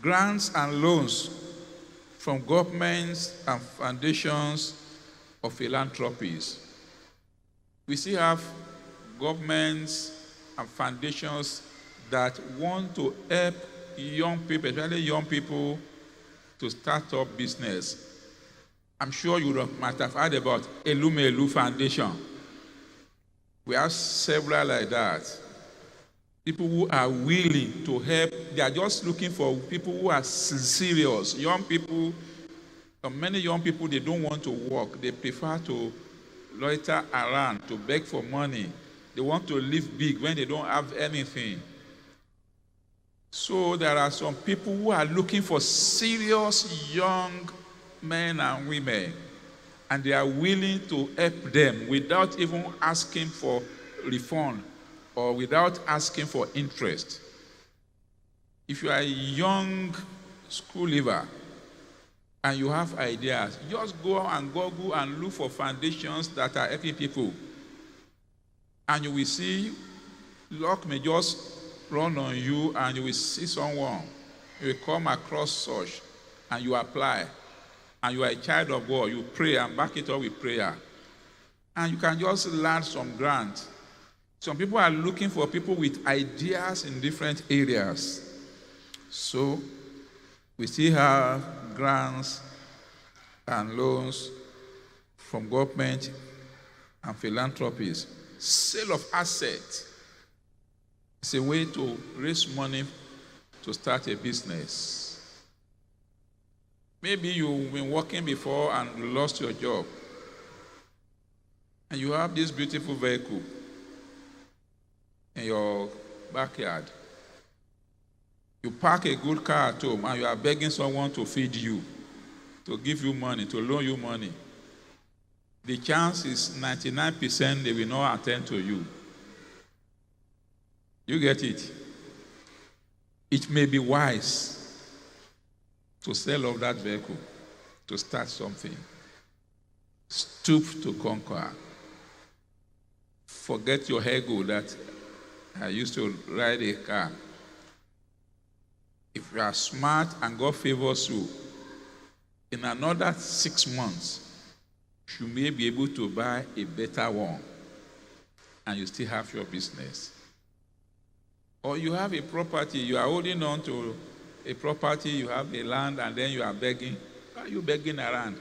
grants and loans from governments and foundations of philanthropies. We still have governments and foundations that want to help young people, especially young people, to start up business. I'm sure you might have heard about Elumelu Foundation. We have several like that. People who are willing to help. They are just looking for people who are serious. Young people, many young people, they don't want to work. They prefer to loiter around, to beg for money. They want to live big when they don't have anything. So there are some people who are looking for serious young men and women, and they are willing to help them without even asking for refund or without asking for interest. If you are a young school leaver and you have ideas, just go and Google and look for foundations that are helping people. And you will see, luck may just run on you, and you will see someone. You will come across such, and you apply. And you are a child of God. You pray and back it up with prayer. And you can just land some grant. Some people are looking for people with ideas in different areas. So, we still have grants and loans from government and philanthropies. Sale of assets is a way to raise money to start a business. Maybe you've been working before and you lost your job, and you have this beautiful vehicle in your backyard. You park a good car at home, and you are begging someone to feed you, to give you money, to loan you money. The chance is 99% they will not attend to you. You get it? It may be wise to sell off that vehicle, to start something. Stoop to conquer. Forget your ego that I used to ride a car. If you are smart and God favors you, in another 6 months, you may be able to buy a better one, and you still have your business. Or you have a property, you are holding on to a property, you have a land, and then you are begging. Why are you begging around?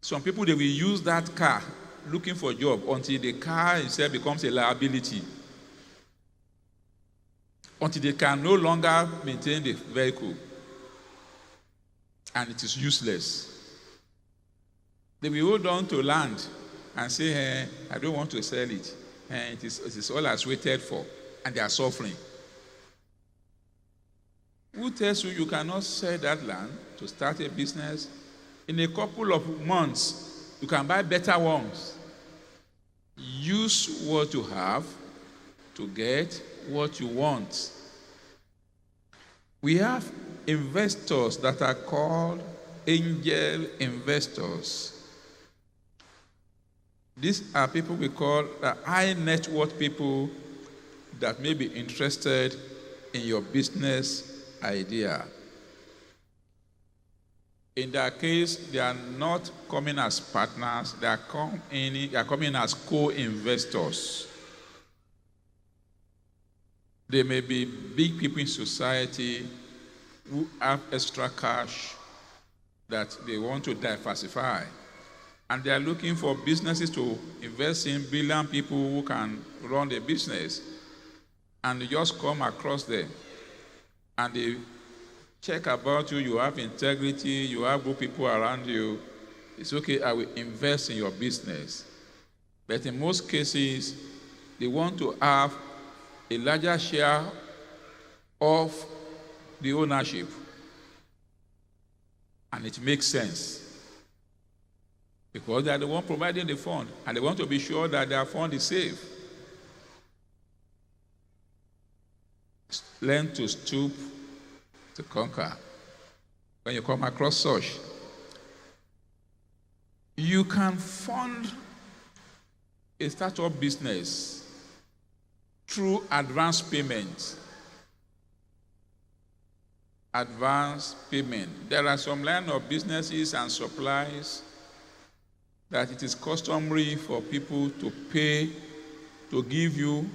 Some people, they will use that car looking for a job until the car itself becomes a liability. Until they can no longer maintain the vehicle. And it is useless. They will hold on to land and say, hey, I don't want to sell it. It is all as waited for. And they are suffering. Who tells you you cannot sell that land to start a business? In a couple of months, you can buy better ones. Use what you have to get what you want. We have investors that are called angel investors. These are people we call high net worth people that may be interested in your business idea. In that case, they are not coming as partners, they are coming as co-investors. They may be big people in society who have extra cash that they want to diversify. And they are looking for businesses to invest in, brilliant people who can run the business. And you just come across them. And they check about you, you have integrity, you have good people around you. It's okay, I will invest in your business. But in most cases, they want to have a larger share of the ownership. And it makes sense. Because they are the one providing the fund, and they want to be sure that their fund is safe. Learn to stoop to conquer. When you come across such, you can fund a startup business through advance payment. advance payment. There are some line of businesses and supplies that it is customary for people to pay, to give you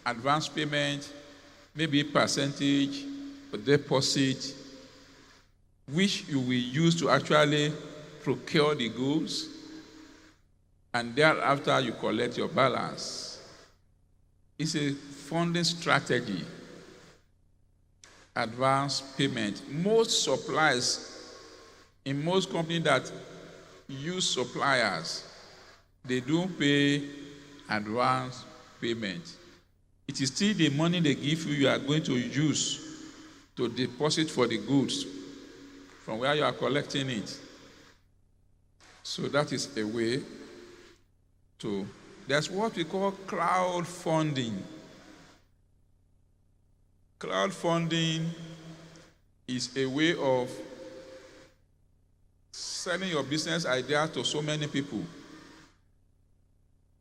advance payment, maybe percentage or deposit, which you will use to actually procure the goods, and thereafter you collect your balance. It's a funding strategy. Advance payment. Most suppliers, in most companies that use suppliers, they do pay advance payment. It is still the money they give you, you are going to use to deposit for the goods from where you are collecting it. So that is a way to. There's what we call crowdfunding. Crowdfunding is a way of selling your business idea to so many people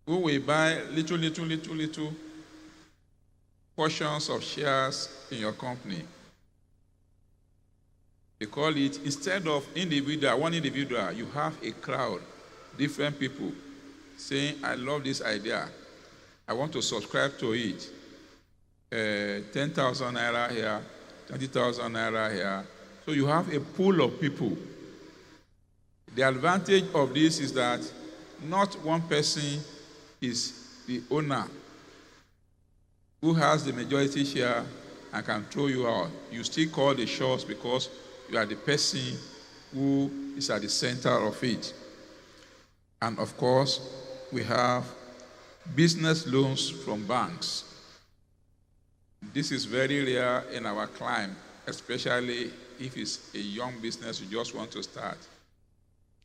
who will buy little portions of shares in your company. They call it, instead of one individual, you have a crowd, different people saying, I love this idea. I want to subscribe to it. 10,000 naira here, 20,000 naira here. So you have a pool of people. The advantage of this is that not one person is the owner who has the majority share and can throw you out. You still call the shots because you are the person who is at the center of it. And of course, we have business loans from banks. This is very rare in our climate, especially if it's a young business you just want to start.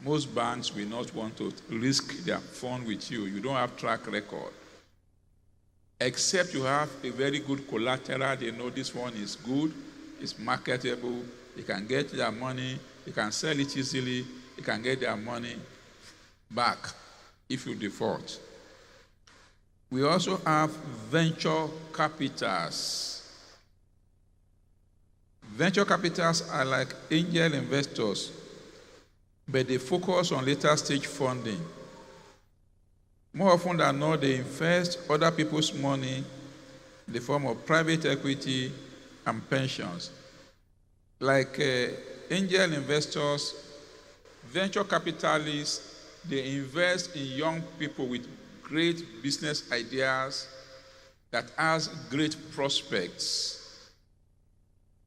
Most banks will not want to risk their fund with you. You don't have track record. Except you have a very good collateral. They know this one is good, it's marketable, they can get their money, they can sell it easily, they can get their money back if you default. We also have venture capitals. Venture capitals are like angel investors, but they focus on later stage funding. More often than not, they invest other people's money in the form of private equity and pensions. Like angel investors, venture capitalists, they invest in young people with great business ideas that has great prospects.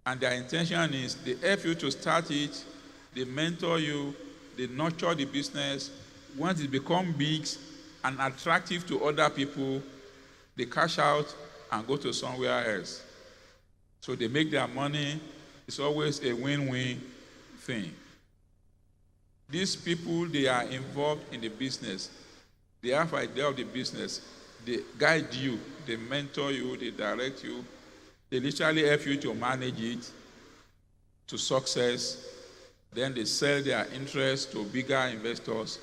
And their intention is they help you to start it, they mentor you, they nurture the business. Once it becomes big and attractive to other people, they cash out and go to somewhere else. So they make their money. It's always a win-win thing. These people, they are involved in the business. They have an idea of the business. They guide you, they mentor you, they direct you. They literally help you to manage it to success. Then they sell their interest to bigger investors,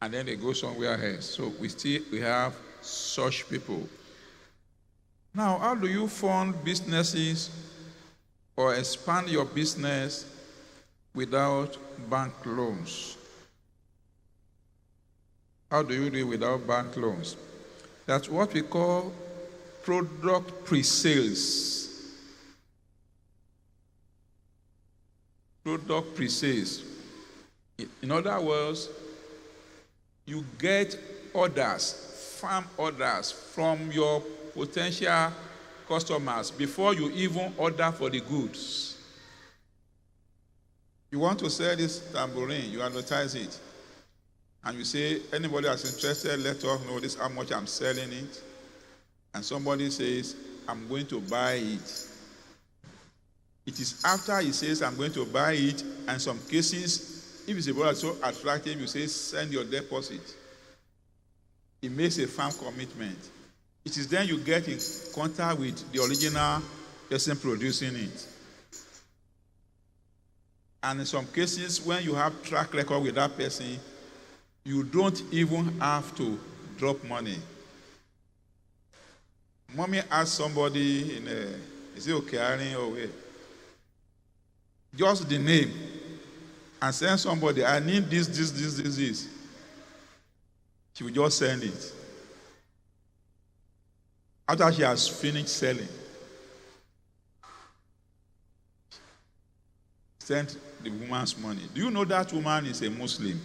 and then they go somewhere else. So we have such people. Now, how do you fund businesses or expand your business without bank loans? How do you do it without bank loans? That's what we call product pre-sales. Product pre-sales. In other words, you get orders, farm orders from your potential customers before you even order for the goods. You want to sell this tambourine, you advertise it. And you say, anybody that's interested, let us know this how much I'm selling it. And somebody says, I'm going to buy it. It is after he says, I'm going to buy it, and in some cases, if it's a product so attractive, you say, send your deposit. It makes a firm commitment. It is then you get in contact with the original person producing it. And in some cases, when you have track record with that person, you don't even have to drop money. Mommy asked somebody is it okay, or wait? just the name, and send somebody, I need this. She will just send it. After she has finished selling, sent the woman's money. Do you know that woman is a Muslim?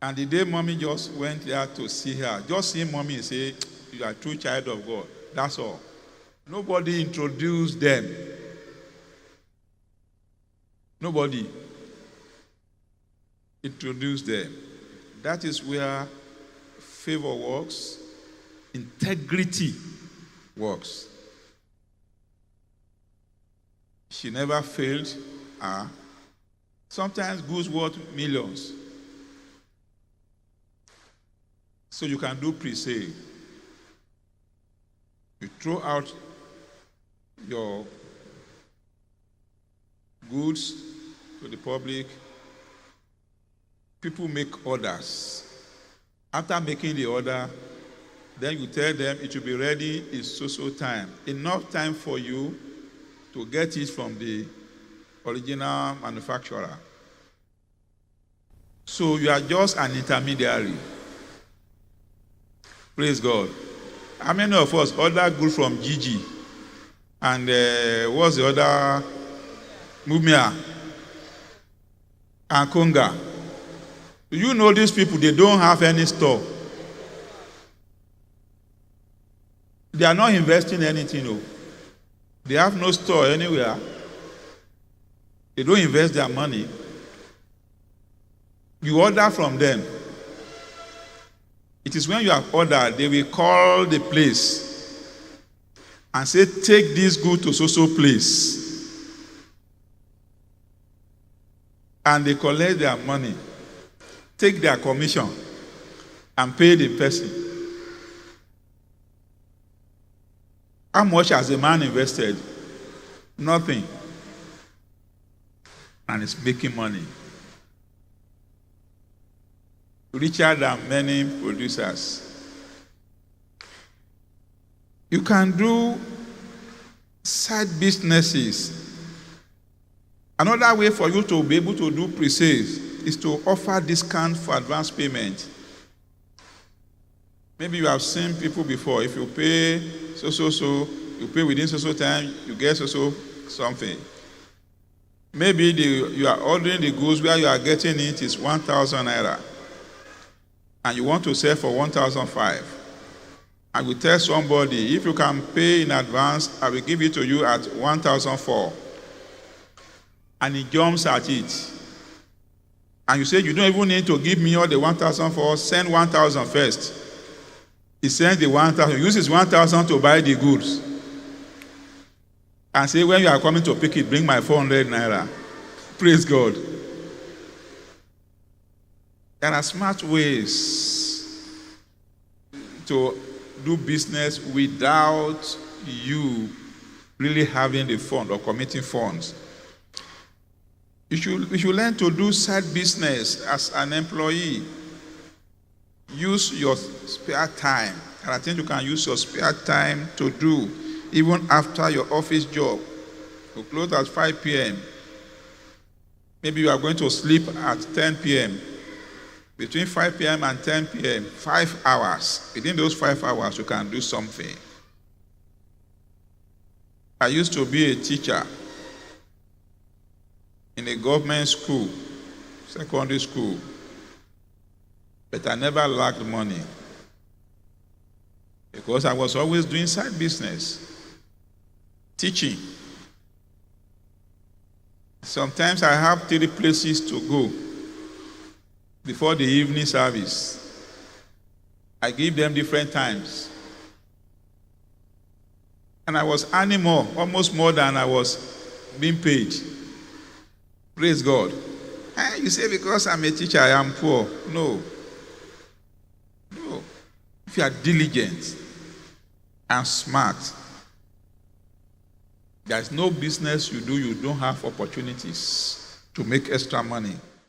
And the day mommy just went there to see her, just see mommy and say, you are a true child of God. That's all. Nobody introduced them. Nobody introduced them. That is where favor works, integrity works. She never failed her. Sometimes goods worth millions. So you can do pre-sale. You throw out your goods to the public. People make orders. After making the order, then you tell them it will be ready in so time. Enough time for you to get it from the original manufacturer. So you are just an intermediary. Praise God. How many of us order goods from Gigi? And what's the other? Mumia and Konga. Do you know these people? They don't have any store. They are not investing anything. No. They have no store anywhere. They don't invest their money. You order from them. It is when you have ordered, they will call the place and say, take this good to so place. And they collect their money, take their commission, and pay the person. How much has the man invested? Nothing. And he's making money. Richer than many producers. You can do side businesses. Another way for you to be able to do pre-sales is to offer discount for advance payment. Maybe you have seen people before. If you pay so, you pay within so time, you get so something. Maybe you are ordering the goods where you are getting it is 1,000 naira. And you want to sell for 1,005. I will tell somebody, if you can pay in advance, I will give it to you at 1,004. And he jumps at it. And you say, you don't even need to give me all the 1,004, send 1,000 first. He sends the 1,000, uses 1,000 to buy the goods. And say, when you are coming to pick it, bring my 400 naira. Praise God. There are smart ways to do business without you really having the fund or committing funds. You should learn to do side business as an employee. Use your spare time. And I think you can use your spare time to do, even after your office job. You close at 5 p.m. Maybe you are going to sleep at 10 p.m. Between 5 p.m. and 10 p.m., 5 hours. Within those 5 hours, you can do something. I used to be a teacher in a government school, secondary school, but I never lacked money because I was always doing side business, teaching. Sometimes I have 3 places to go before the evening service. I give them different times. And I was earning more, almost more than I was being paid. Praise God. You say because I'm a teacher, I am poor. No. If you are diligent and smart, there's no business you do you don't have opportunities to make extra money.